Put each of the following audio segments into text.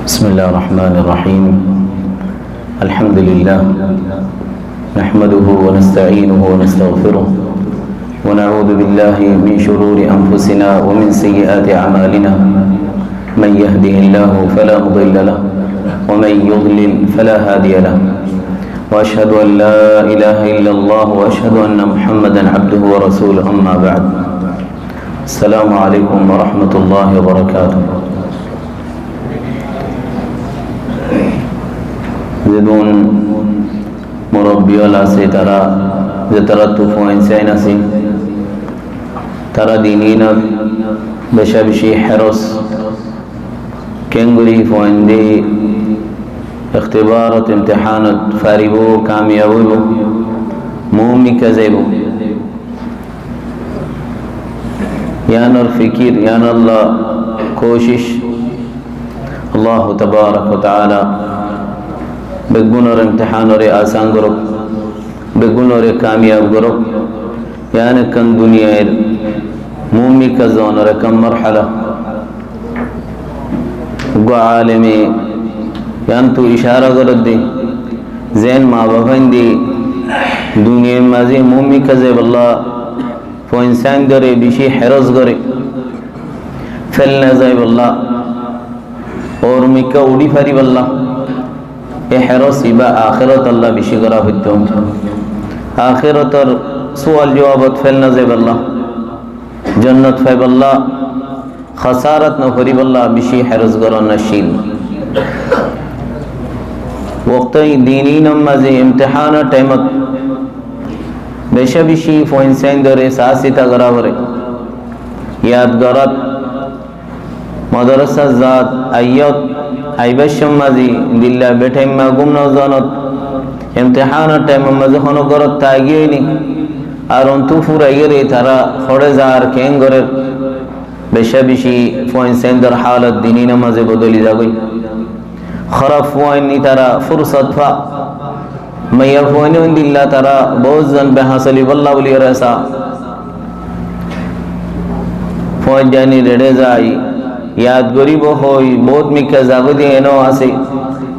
بسم الله الرحمن الرحيم الحمد لله نحمده ونستعينه ونستغفره ونعوذ بالله من شرور أنفسنا ومن سيئات أعمالنا من يهده الله فلا مضل له ومن يضلل فلا هادي له وأشهد أن لا إله إلا الله وأشهد أن محمدا عبده ورسوله أما بعد السلام عليكم ورحمة الله وبركاته যেমন মুরব্বিওয়ালা আছে তারা তুফাইন আছে তারা দিনিনত বেশা বেশি হেরস কেঙ্গুরি ফয়েন দি اختبارات امتحانات فاربو كاميابو مومي كزيبو يانر فكير يان الله کوشش الله تبارك وتعالى বেগুনোর ইমতিহানরে আসান করুক বেগুনোরে কামিয়াব করুক ইয়ান কান দুনিয়ার মুমি কাজনরে কাম মারহালা গো আলেমে ইয়ান তো ইশারা করে দে জেন মা বাবাইন দি দুনিয়ার মাঝে মুমি কাজে আল্লাহ ফইনসান করে বেশি হেরজ করে ফেলনা যায় আল্লাহ ওর মিকা উড়ি ফারি আল্লাহ এ হেরস ইবা আখিরাত আল্লাহ বেশি করা হইতো আখিরাতের সুয়াল জবাবত ফেল না যাবে আল্লাহ জান্নাত পাইব আল্লাহ খাসারাত না করিব আল্লাহ বেশি হেরস করা নশীল ওয়াক্তাই দিনী নামাজে ইমতিহান টাইমত বেশি বেশি ফইনসাইন ধরে সাসিতা করা করে ইয়াদগারাত মাদ্রাসা জাত আয়াত আইবাশম মাজি দিল্লা বেঠাই মা গুম নজনত ইমতিহানের টাইম মাঝে হন গরত তাগিয়েনি আর অন্তু ফুরাইরে তারা খড়ে যার কেন গরের বেশা বেশি ফয়েন্সেন্দার হালত দিনী নামাজে বদলি যাগই খারাপ ফয়েনি তারা ফুরসত ফা মাইয়া ফয়েনি দিল্লা তারা বহুজন বেহাসলি বল্লা বলি রাসা ফয়েন জানি রেড়ে যায় ইয়াদ গরিব হই বহুত মিকা জাগদি এনো আছে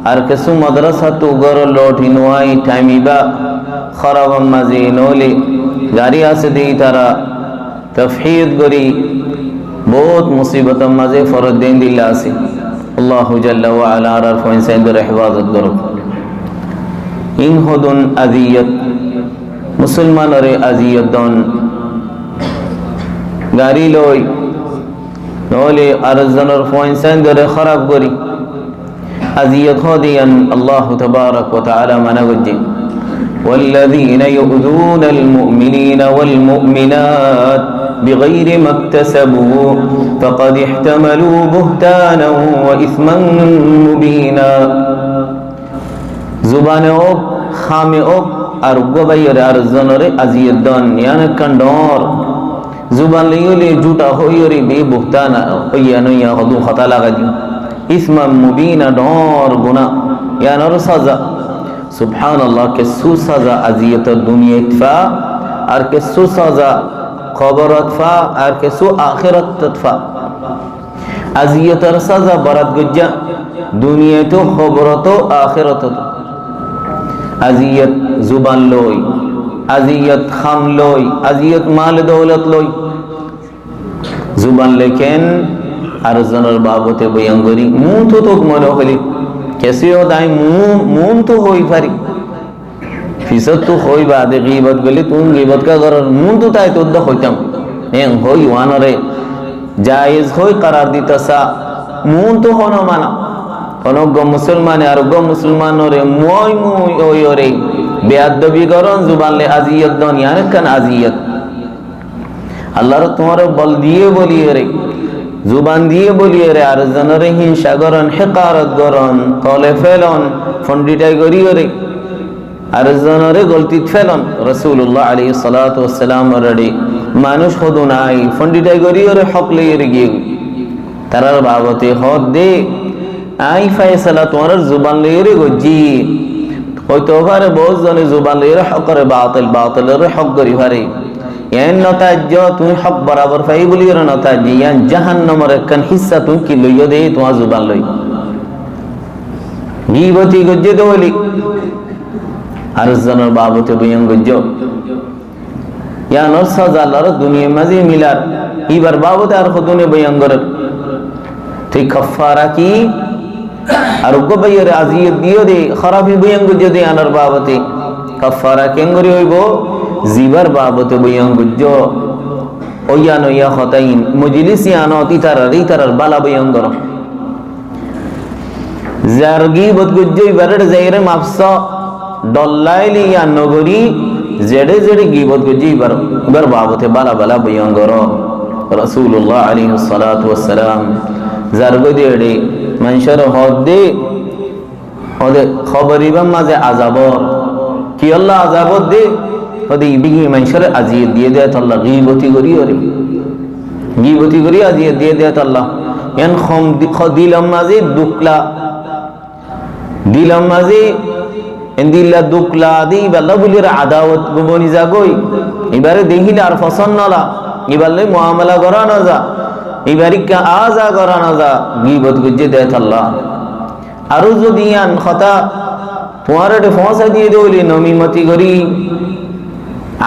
আর কিছু মাদ্রাসা তো গর লটি নোয়াই টাইমিবা খারাপ মাঝে নলে গাড়ি আছে দেই তারা তফহিদ গরি বহুত মুসিবত মাঝে ফরদ দেন দিল্লা আছে আল্লাহু জাল্লা ওয়া আলা আর ফইনসাইন্দের হিফাজত করুক ইন হুদুন আযিয়াত মুসলমানরে আযিয়াত দন গাড়ি লই নলে আরজনের ফইনসান ধরে খারাপ করি আযিয়াত হদিয়ান আল্লাহ তাবারাক ওয়া তাআলা মানাগজি والذين يؤذون المؤمنين والمؤمنات بغير ما اكتسبوا فقد احتملوا بهتانا وإثما مبينا زبانه اوك خامه اوك আর গোবাইরে আরজনরে আযিয়াত দন ইয়ানে কন্ডর जुबान लियोले झूठा होइरे बेबुहताना होइया नया हदु खता लगा दी इस्मा मुबीना डोर गुना या नर सजा सुभान अल्लाह के सु सजा अजियत दुनिया इतफा और के सु सजा खबर इतफा और के सु आखिरत इतफा अजियत सजा बरत गुज्जा दुनिया तो खबर तो आखिरत तो अजियत जुबान लोई আযিয়াত খাম লই আযিয়াত মাল দৌলত লই জুবান লেখেন আর জনের বাবতে বয়ান করি মুন তো মনে হলি কেসিও দাই মুন তো হই পারি ফিসত তো হই বাদে গীবত গলি তুম গীবত কা করার মুন তো তাই তো হইতাম এন হই ওয়ানরে জায়েজ হই করার দিতাসা মুন তো হনো মানা অনগ্য মুসলমানে আর গো মুসলমানরে মই মই ওইরে বেয়াদবি করন জুবানলে আযিয়াত দন ইয়ানে কান আযিয়াত আল্লাহর তোমার বল দিয়ে বলিয়ে রে জুবান দিয়ে বলিয়ে রে আর জনরে হিংসা করন হিকারত করন তলে ফেলন ফন্ডিটাই করিয়ে রে আর জনরে গলতি ফেলন রাসূলুল্লাহ আলাইহিস সালাতু ওয়াস সালাম রে মানুষ হদু নাই ফন্ডিটাই করিয়ে রে হক লইয়ে রে গিয়ে তারার বাবতে হদ দে আই ফয়সালা তোমার জুবান লইয়ে রে গজি হয়তো পারে বহুত জনে জুবান লইয়ে হক করে বাতিলের হক করি পারে এন নতাজ্য তুমি হক বরাবর পাই বলি রে নতাজ্য ইয়ান জাহান্নামের একখান হিস্সা তুমি কি লইয়ে দে তোমার জুবান লই গীবতি গজ্জে দলি আর জনের বাবতে বয়ং গজ্জ ইয়ানোর সাজালার দুনিয়া মাঝে মিলার ইবার বাবতে আর খুদুনে বয়ং গরর তুই কাফারা কি আর গবাইয়ের আজিয়ত দিও দে খারাপি বয়ং গজ্জ দে আনার বাবতে কাফারা কেঙ্গরি হইব জিবার বাবতে বয়ং গজ্জ ওয়ানো ইয়া খতাইন মজলিস ইয়ানো তিতারার বালা বয়ং গর জারগি বদগুজ্জ ইবারের জায়রে মাফসা ডল্লাইলি ইয়া নগরী জেডে জেডে গিবত গুজ্জি ইবার বাবতে বালা বালা বয়ং গর রাসূলুল্লাহ আলাইহিস সালাতু ওয়াস সালাম জারগো দেড়ে মানুষের হদে হদে খবরিবাম মাঝে আযাব কি আল্লাহ আযাব দে হদে ইবিগি মানুষের আজিয়ত দিয়ে দেয় আল্লাহ গীবতি করি ওরে গীবতি করি আজিয়ত দিয়ে দেয় আল্লাহ এন খম দিলাম মাঝে দুকলা দিলাম মাঝে এন্দিল্লা দুকলা দি বাল্লা বুলির আদাওয়াত গুবনি জাগই এবারে দেখিলে আর পছন্দ নলা এবারে মুআমালা করা না যা এবারে কা আজা করা না যা গীবত গুজে দেয় আল্লাহ আরো যদি আন খতা তোমার এটা ফসা দিয়ে দেওলি নমিমতি করি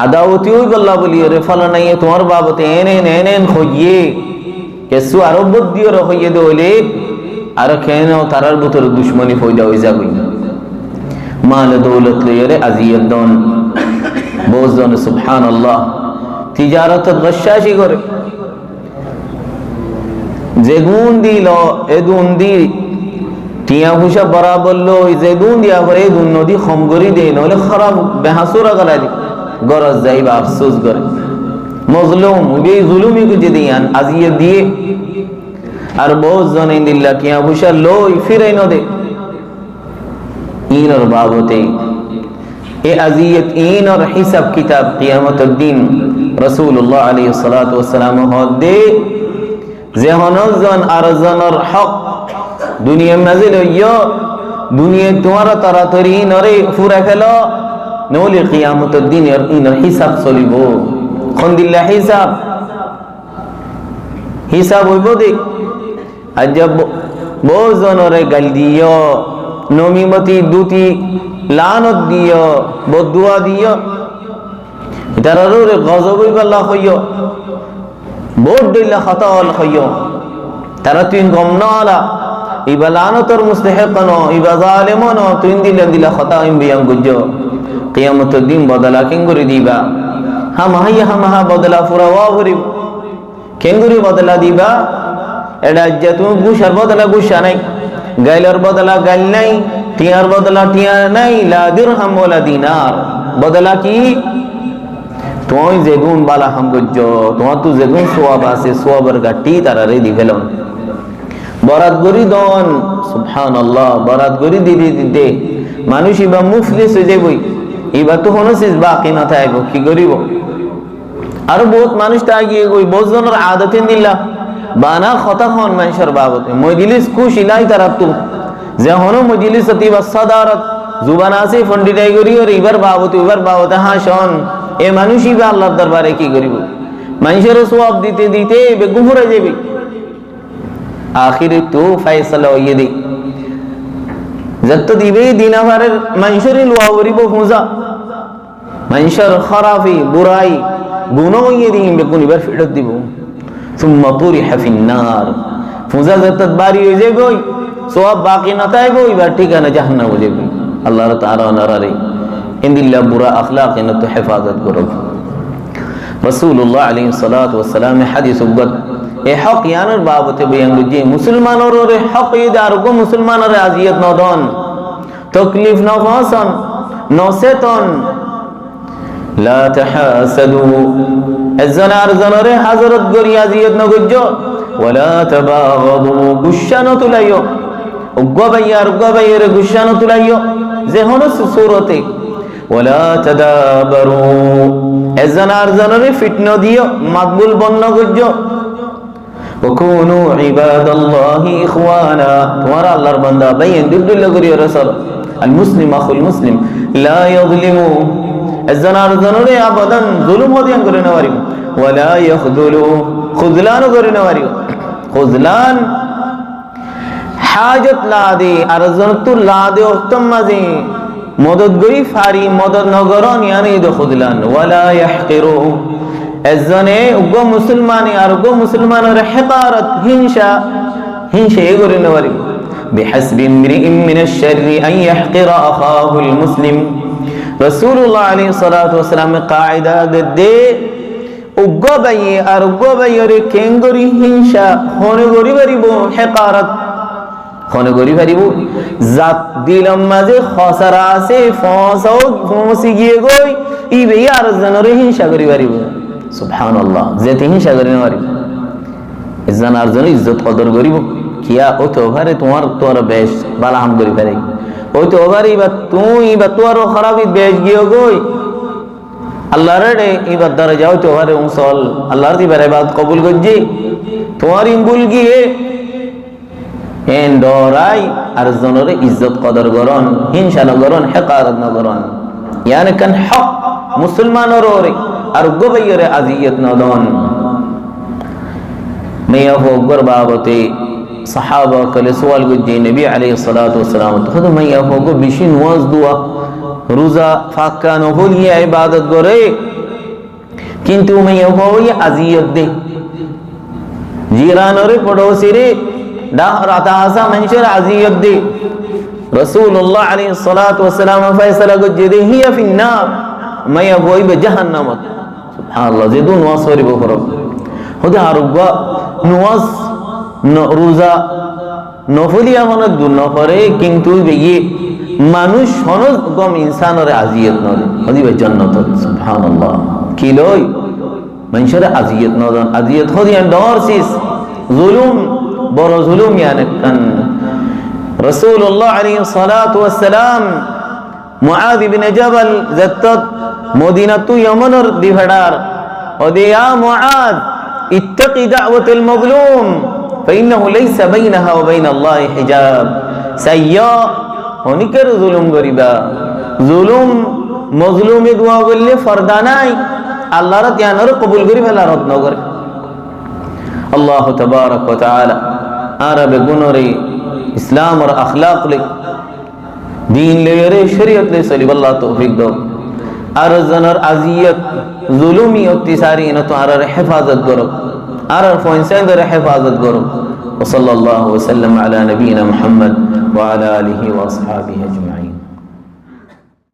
আদাওতি ওই বল্লা বলি রে ফলা নাই তোমার বাবতে এন খইয়ে কেসু আরো বুদ্ধি র হইয়ে দেওলি আর কেন তারার ভিতর দুশমনি ফয়দা হই যাবই মাল দৌলত লইরে আজিয়ত দন বোজন সুবহানাল্লাহ তিজারত গশাশি করে যে গুণ দিল এ গুণ দি টিয়া হুসা বরাবর লই যে গুণ দিয়া করে গুণ নদী খম করি দেই নলে খারাপ বেহাসুরা গলা দি গরজ যাইবা আফসোস করে মজলুম বে জুলুমি কো যে দিয়ান আজিয়ত দিয়ে আর বোজন ইল্লা টিয়া হুসা লই ফিরাই ন দে ইনর বাবতে এ আজিয়ত ইনর হিসাব কিতাব কিয়ামতের দিন রাসূলুল্লাহ আলাইহিস সালাতু ওয়াস সালাম হদে যে হনজন আরজনের হক দুনিয়া মাঝে লইয়া দুনিয়া তোমার তাড়াতাড়ি নরে ফুরা ফেলো নলে কিয়ামতের দিন ইনর হিসাব চলিব কোন দিল্লা হিসাব হইব দে আজব বোজনরে গাল দিও নমিমতি দুটি লানত দিও বদুয়া দিও এটারে গজবই বল্লা হইও বোট দিলা খাতাল হইও তারা তুই গম নালা ইবা লানতর মুস্তাহিক ন ইবা জালিম ন তুই দিলা খাতা ইম বিয়াম গুজো কিয়ামতের দিন বদলা কেঙ্গুরি দিবা হামা বদলা ফুরাওয়া ভরি কেঙ্গুরি বদলা দিবা এটা যে তুমি গুসার বদলা গুসা নাই গাইলার বদলা গাইল নাই টিয়ার বদলা টিয়া নাই লা দিরহাম ওয়ালা দিনার বদলা কি তুই যেগুন বালা হাম গজ্জ তোমার তো যেগুন সওয়াব আছে সওয়াবের গাটি তারারে দিবেলন বরাত গরি দন সুবহানাল্লাহ বরাত গরি দিতে মানুষ ইবা মুফলিস হয়ে যাবই ইবা তো হনসিস বাকি না থাকবো কি করিব আর বহুত মানুষ তা গিয়ে কই বজনের আদতে দিলা বানা খতা হন মানুষের বাবতে মজলিস কুশিলাই তারাতু যে হনো মজলিস তিবা সাদারত জুবান আছে ফন্ডিটাই করি আর ইবার বাবতে হাসন এ মানুষই বা আল্লাহর দরবারে কি করিব মানুষের সওয়াব দিতে দিতে বেগুম হয়ে যাবে আখিরে তো ফয়সালা হইয়ে দে যত দিবে দিনাভারের মানুষের লোয়া করিব ফুজা মানুষের খারাপি বুরাই গুনাহ হইয়ে দিন বেগুন ইবার ফেরত দিব ثم طرح في النار ফুজা যত বাড়ি হয়ে যাবে সওয়াব বাকি না থাকবে এবার ঠিকানা জাহান্নাম হয়ে যাবে আল্লাহ তাআলা নারারে ইন্দিল্লাহ বুরা আখলাক এর তো হেফাজত করো রাসূলুল্লাহ আলাইহিস সালাতু ওয়াস সালাম হাদিস উগত এ হক ইয়ানোর বাবতে বয়ান যে মুসলমানের হক ইদার গো মুসলমানের আজিয়ত নদন তকলিফ নফাসন নসেতন লা তাহাসাদু এজনার জনরে হযরত গরি আজিয়ত নগজ্জ ওয়ালা তাবাগাদু গুশানো তুলাইও গবাইয়ার গুশানো তুলাইও যে হনো সূরতে ওয়ালা তাদাবারু এজনার জনরে ফিতনা দিও মাকবুল বন্ন গজ্জ ওয়াকুনু ইবাদাল্লাহি ইখওয়ানা তোমার আল্লাহর বান্দা বাইন দিল করিও রাসূল আল মুসলিম আখুল মুসলিম লা ইয়াযলিমু এজনার জনরে আবাদান জুলুম হদিয়ান করে না পারিব ওয়ালা ইয়াখযুলু খুযলান করে না পারিব খুযলান হাজত লাদে আর জনতু লাদে উত্তম মাঝে মদত গরি ফারি মদত নগরন ইয়ানি দখুদলান ওয়ালা ইয়াহকিরু এজনে উগ্র মুসলমানি আর উগ্র মুসলমানের হেকারত হিংসা এগরে নেওয়ারি বিহাসবি ইমরিইন মিনাশ শাররি আন ইয়াহকিরা আখাহুল মুসলিম রাসূলুল্লাহ আলাইহিস সালাতু ওয়াস সালাম কায়দা দে উগ্র ভাই আর উগ্র ভাইরে কেঙ্গরি হিংসা হনে গরি পারিব হেকারত হনে গরি পারিব জাত দিলম মাঝে খসরা আছে ফসাও ফসি গিয়ে গই ইবে আর জনরে হিংসা করি পারিব সুবহানাল্লাহ যেতে হিংসা করি না পারিব ইজ্জত আর জন ইজ্জত কদর করিব কিয়া ও তো ঘরে তোমার বেশ বালা হাম করি পারে ওই তো ওভারে বা তুই বা তোর খারাপই বেশ গিয়ে গই আল্লাহর রে ইবাদ দ্বারা যাও তো ওভারে উসল আল্লাহর দিবার ইবাদত কবুল করজি তোমার ইমবুল গিয়ে হেন ডরাই আর জনরে ইজ্জত কদর করন হিংসা ন করন হেকারত ন করন ইয়ানি কান হক মুসলমানর রে আর গোবাইরে আজিয়ত ন দন মেয়া হোগর বাবতে সাহাবা কলে সওয়াল গুজি নবী আলাইহিস সালাতু ওয়াস সালাম তো খোদ মেয়া হোগো বেশি নামাজ দোয়া রোজা ফাঁকা নফল ইয়া ইবাদত করে কিন্তু মেয়া হই আজিয়ত দে জিরানরে পড়োসি রে রাতাসা মানুষের আজিয়ত দে রাসূলুল্লাহ আলাইহিস সালাতু ওয়াস সালাম ফয়সালা গুজি দে হিয়া ফিন্নার মায়া হইবে জাহান্নামত সুবহানাল্লাহ যেদু নামাজ পড়িব ফরক হদে আরবা নামাজ রোজা নফলিয়া মনে দুন করে কিন্তু বেয়ে মানুষ হনজ গম ইনসানের আজিয়ত নদে হদিবে জান্নাত সুবহানাল্লাহ কি লই মানুষের আজিয়ত নদন আজিয়ত হদিয়ান দরসিস জুলুম বড় জুলুম ইয়ানে কান রাসূলুল্লাহ আলাইহিস সালাতু ওয়াস সালাম মুআদ ইবনে জাবাল জাত্তাত মদিনাতু ইয়ামানের দিভাডার ওদিয়া মুআদ ইত্তাকি দাওয়াতুল মাজলুম فإنه ليس بينها وبين الله حجاب سيا অনেকের জুলুম করিবা জুলুম মজলুমে দোয়া করলে ফরদানাই আল্লাহর তিয়ানর কবুল করি ফেলা রদ ন করে আল্লাহ তাবারক ওয়া তাআলা আরবে গুনরে ইসলাম আর আখলাক লে دین লে শরীয়ত লে চলিব আল্লাহ তৌফিক দাও আর জনর আজিয়ত জুলুমি অত্যাচারী ন তো আর হেফাজত করো আর ফয়সানদের হেফাজত করো وصلى الله وسلم على نبينا محمد وعلى آله وأصحابه أجمعين